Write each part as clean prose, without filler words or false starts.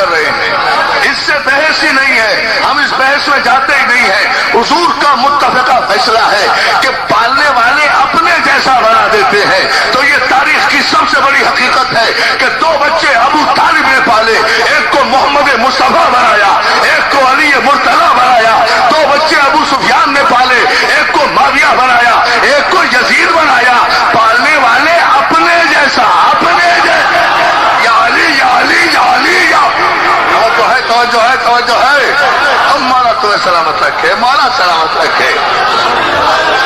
کر رہے ہیں، اس سے بحث ہی نہیں ہے، ہم اس بحث میں جاتے ہی نہیں ہیں۔ حضور کا متفقہ فیصلہ ہے کہ پالنے والے اپنے جیسا بنا دیتے ہیں۔ تو یہ تاریخ کی سب سے بڑی حقیقت ہے کہ دو بچے ابو طالب نے پالے، ایک کو محمد مصطفیٰ بنایا، ایک کو علی مرتضیٰ بنایا۔ دو بچے ابو سفیان نے پالے، ایک کو معاویہ بنایا، ایک کو یزید بنایا۔ پالنے والے اپنے جیسا، اپنے جیسا، یا علی یا علی یا علی یا توجہ ہے توجہ ہے۔ اب مولا تمہیں سلامت رکھے، مولا سلامت رکھے۔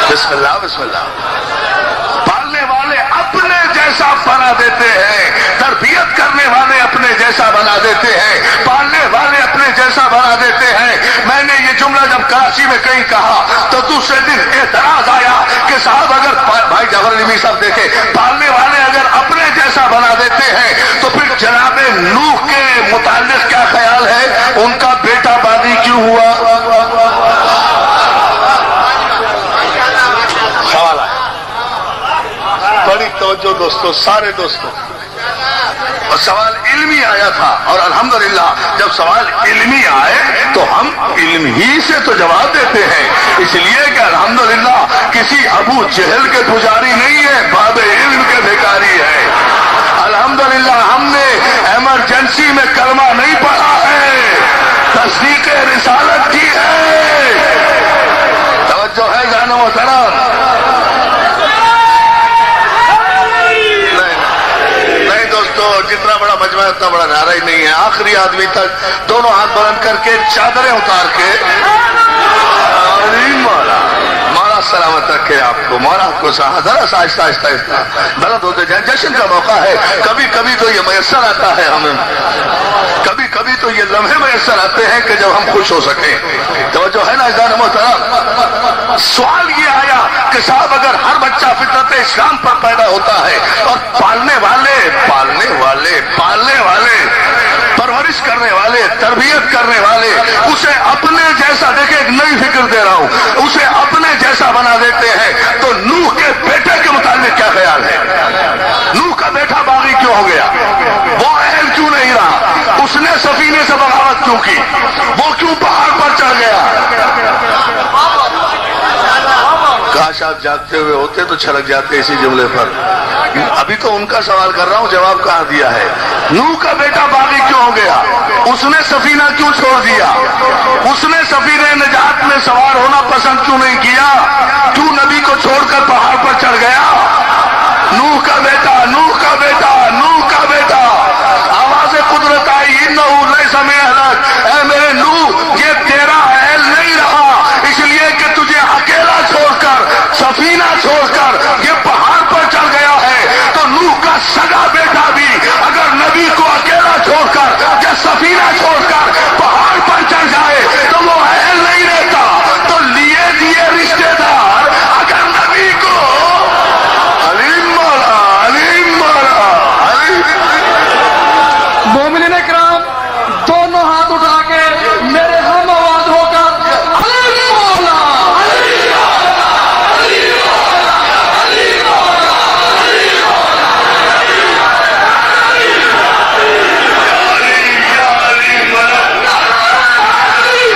بسم اللہ بسم اللہ۔ پالنے والے اپنے جیسا بنا دیتے ہیں، تربیت کرنے والے اپنے جیسا بنا دیتے ہیں، پالنے والے اپنے جیسا بنا دیتے ہیں۔ میں نے یہ جملہ جب کراچی میں کہیں کہا تو دوسرے دن اعتراض آیا کہ صاحب اگر بھائی جعفر علوی صاحب دیکھیں، پالنے والے اگر اپنے جیسا بنا دیتے ہیں تو پھر جناب نوح کے متعلق کیا خیال ہے؟ ان کا بیٹا باغی کیوں ہوا؟ سوال ہے، بڑی توجہ دوستو، سارے دوستو۔ اور سوال علمی آیا تھا، اور الحمدللہ جب سوال علمی آئے تو ہم علم ہی سے تو جواب دیتے ہیں، اس لیے کہ الحمدللہ کسی ابو جہل کے پجاری نہیں ہے، باب علم کے بھیکاری ہے۔ الحمدللہ ہم نے ایمرجنسی میں کلمہ نہیں پڑھا ہے، تصدیق رسالت کی ہے۔ توجہ ہے جانو محترم؟ جتنا بڑا مجمع ہے اتنا بڑا نعرہ ہی نہیں ہے۔ آخری آدمی تک دونوں ہاتھ بلند کر کے چادریں اتار کے مولا مولا سلامت رکھے آپ کو، مولا آپ کو ذرا سا آہستہ آہستہ آہستہ بلند ہوتے جائیں۔ جشن کا موقع ہے، کبھی کبھی تو یہ میسر آتا ہے ہمیں، کبھی کبھی تو یہ لمحے میسر آتے ہیں کہ جب ہم خوش ہو سکیں۔ توجہ ہے نا عزیزان محترم؟ سوال یہ آیا کہ صاحب اگر ہر بچہ فطرت اسلام پر پیدا ہوتا ہے اور پالنے والے پرورش کرنے والے، تربیت کرنے والے اسے اپنے جیسا، دیکھیں ایک نئی فکر دے رہا ہوں، اسے اپنے جیسا بنا دیتے ہیں، تو نوح کے بیٹے کے متعلق کیا خیال ہے؟ نوح کا بیٹا باغی کیوں ہو گیا؟ وہ اہل کیوں نہیں رہا؟ اس نے سفینے سے بغاوت کیوں کی؟ وہ کیوں پہاڑ پر چڑھ گیا؟ کاش آپ جاگتے ہوئے ہوتے تو چھلک جاتے اسی جملے پر۔ ابھی تو ان کا سوال کر رہا ہوں، جواب کہاں دیا ہے؟ نوح کا بیٹا باغی کیوں ہو گیا؟ اس نے سفینہ کیوں چھوڑ دیا؟ اس نے سفینہ نجات میں سوار ہونا پسند کیوں نہیں کیا؟ کیوں نبی کو چھوڑ کر پہاڑ پر چڑھ گیا؟ نوح کا بیٹا، نوح کا بیٹا، نوح کا بیٹا۔ آواز قدرت آئی، انہو لیس من اہلک، اے میرے نوح یہ تیرا اہل نہیں رہا، اس لیے کہ تجھے اکیلا چھوڑ کر، سفینہ چھوڑ کر یہ پہاڑ پر چڑھ گیا ہے۔ تو نوح کا سگا بیٹا بھی اگر نبی کو اکیلا چھوڑ کر یا سفینہ چھوڑ کر پہاڑ پر چڑھ جائے تو وہ اہل نہیں رہتا۔ تو لیے دیے رشتے دار اگر نبی کو علیم مولا، علیم مولا، علیم۔ مومنین کرام دونوں ہاتھ اٹھا کے میرے ہم آواز ہو کر علیم مولا، علیم مولا، علیم مولا، علیم مولا، علیم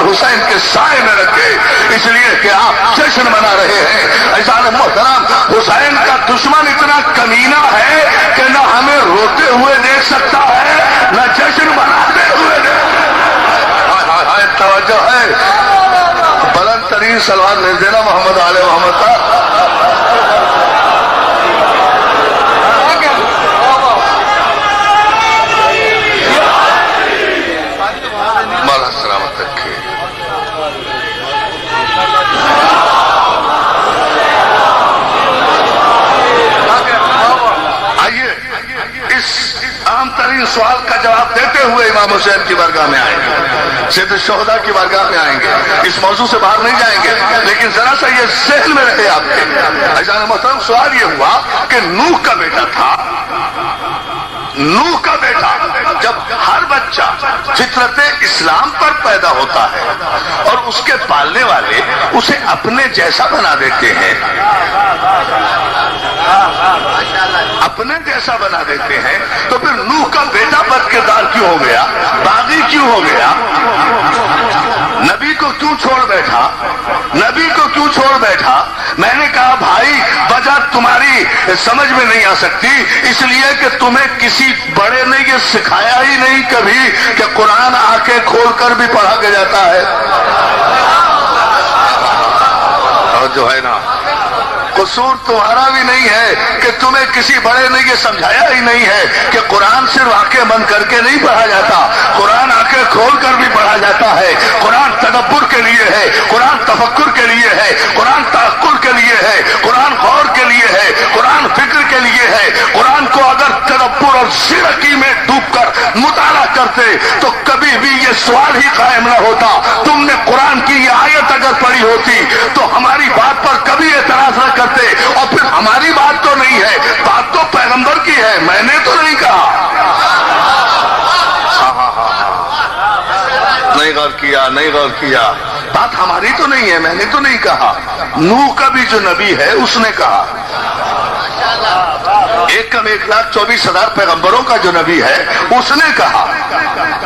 حسین کے سائے میں رکھے، اس لیے کہ آپ جشن منا رہے ہیں۔ عزیزان محترم، حسین کا دشمن اتنا کمینہ ہے کہ نہ ہمیں روتے ہوئے دیکھ سکتا ہے نہ جشن مناتے ہوئے توجہ ہے۔ بلند ترین سلوات لے دینا محمد آل محمد کا۔ مولا سلامت رکھے۔ آئیے اس اہم ترین سوال کا جواب دیتے ہوئے امام حسین کی بارگاہ میں آئے۔ سید الشہداء کی بارگاہ میں آئیں گے، اس موضوع سے باہر نہیں جائیں گے، لیکن ذرا سا یہ ذہن میں رہے آپ کے۔ عزیزان محترم، سوال یہ ہوا کہ نوح کا بیٹا تھا، نوح کا بیٹا، جب ہر بچہ فطرت اسلام پر پیدا ہوتا ہے اور اس کے پالنے والے اسے اپنے جیسا بنا دیتے ہیں، اپنے جیسا بنا دیتے ہیں، تو پھر نوح کا بیٹا بد کردار کیوں ہو گیا، باغی کیوں ہو گیا، نبی کو کیوں چھوڑ بیٹھا، نبی کو کیوں چھوڑ بیٹھا؟ میں نے کہا بھائی وجہ تمہاری سمجھ میں نہیں آ سکتی، اس لیے کہ تمہیں کسی بڑے نے یہ سکھایا ہی نہیں کبھی کہ قرآن آنکھیں کھول کر بھی پڑھا کے جاتا ہے۔ اور جو ہے نا، قصور تمہارا بھی نہیں ہے کہ تمہیں کسی بڑے نے یہ سمجھایا ہی نہیں ہے کہ قرآن صرف آنکھیں بند کر کے نہیں پڑھا جاتا، قرآن آنکھیں کھول کر بھی پڑھا جاتا ہے۔ قرآن تدبر کے لیے ہے، قرآن تفکر کے لیے ہے، قرآن تعقل کے لیے ہے، قرآن غور کے لیے ہے، قرآن فکر کے لیے ہے۔ قرآن کو اگر تدبر اور زیرکی میں ڈوب کر مطالعہ کرتے تو کبھی بھی یہ سوال ہی قائم نہ ہوتا، تم نے قرآن کی یہ آیت اگر پڑھی ہوتی تو ہماری بات پر کبھی اعتراض نہ کرتے، اور پھر ہماری بات تو نہیں ہے، بات تو پیغمبر کی ہے، میں نے تو نہیں کہا۔ نہیں غور کیا، نہیں غور کیا، بات ہماری تو نہیں ہے، میں نے تو نہیں کہا۔ نوح کا بھی جو نبی ہے اس نے کہا، 1,24,000 پیغمبروں کا جو نبی ہے اس نے کہا،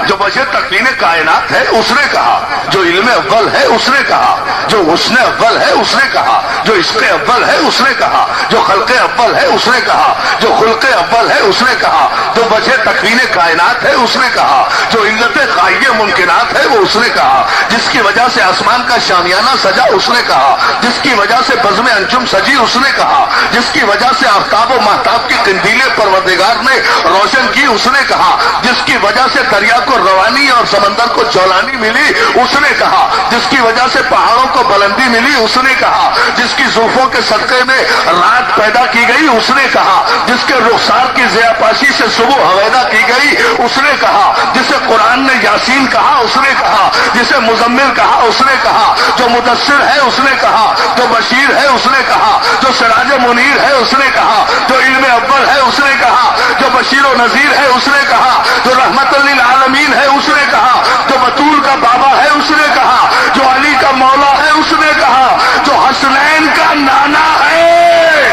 جو وجہ تکوین کائنات ہے اس نے کہا، جو علم اول ہے اس نے کہا، جو حسن اول ہے اس نے کہا، جو عشق اول ہے اس نے کہا، جو خلق اول ہے اس نے کہا، جو خلق اول ہے اس نے کہا، جو وجہ تکوین کائنات ہے اس نے کہا، جو علت غائب ممکنات ہے وہ اس نے کہا، جس کی وجہ سے آسمان کا شامیانہ سجا اس نے کہا، جس کی وجہ سے بزم انجم سجی اس نے کہا، جس کی وجہ سے آفتاب و مہتاب کی قندیلیں پروردگار نے روشن کی اس نے کہا، جس کی وجہ سے دریا کو روانی اور سمندر کو جولانی ملی اس نے کہا، جس کی وجہ سے پہاڑوں کو بلندی ملی اس نے کہا، جس کی زلفوں کے صدقے میں رات پیدا کی گئی اس نے کہا، جس کے رخسار کی ضیاء پاشی سے صبح ہویدا کی گئی اس نے کہا، جسے قرآن نے یاسین کہا اس نے کہا، جسے مزمل کہا اس نے کہا، جو مدثر ہے اس نے کہا، جو بشیر ہے اس نے کہا، جو سراج منیر ہے اس نے کہا، جو علم اول ہے اس نے کہا، جو بشیر و نذیر ہے اس نے کہا، جو رحمت للعالمین ہے اس نے کہا، جو بطول کا بابا ہے اس نے کہا، جو علی کا مولا ہے اس نے کہا، جو حسنین کا نانا ہے،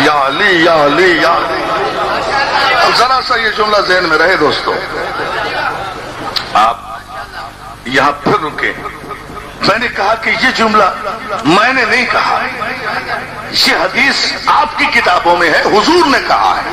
یا علی یا علی یا علی۔ اب ذرا سا یہ جملہ ذہن میں رہے دوستو، آپ یہاں پھر رکے، میں نے کہا کہ یہ جملہ میں نے نہیں کہا، یہ حدیث آپ کی کتابوں میں ہے، حضور نے کہا ہے،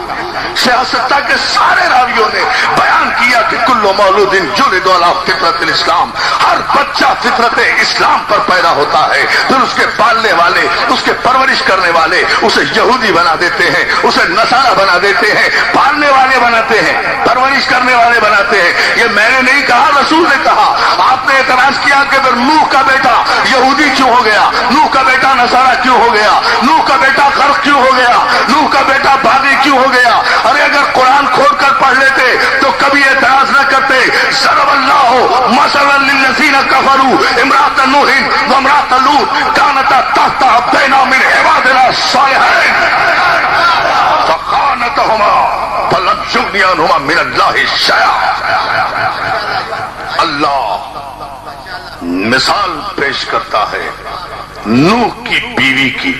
سیاستہ کے سارے راویوں نے بیان کیا کہ کل مولود یولد علی فطرت الاسلام، ہر بچہ فطرت اسلام پر پیدا ہوتا ہے، پھر اس کے پالنے والے، اس کے پرورش کرنے والے اسے یہودی بنا دیتے ہیں، اسے نصارہ بنا دیتے ہیں، پالنے والے بناتے ہیں، پرورش کرنے والے بناتے ہیں۔ یہ میں نے نہیں کہا، رسول نے کہا۔ آپ نے اعتراض کیا کہ اگر نوح کا بیٹا یہودی کیوں ہو گیا، نوح کا بیٹا نصارہ کیوں ہو گیا، نوح کا بیٹا غرق کیوں ہو گیا، نوح کا بیٹا باغی کیوں ہو گیا؟ ارے اگر قرآن کھول کر پڑھ لیتے تو کبھی اعتراض نہ کرتے۔ ضرب اللہ مثلا للذین کفروا امرأۃ نوح وامرأۃ لوط کانتا تحت عبدین من عبادنا الصالحین فخانتہما فلم یغنیا عنہما من اللہ شیئا۔ اللہ مثال پیش کرتا ہے نوح کی بیوی کی۔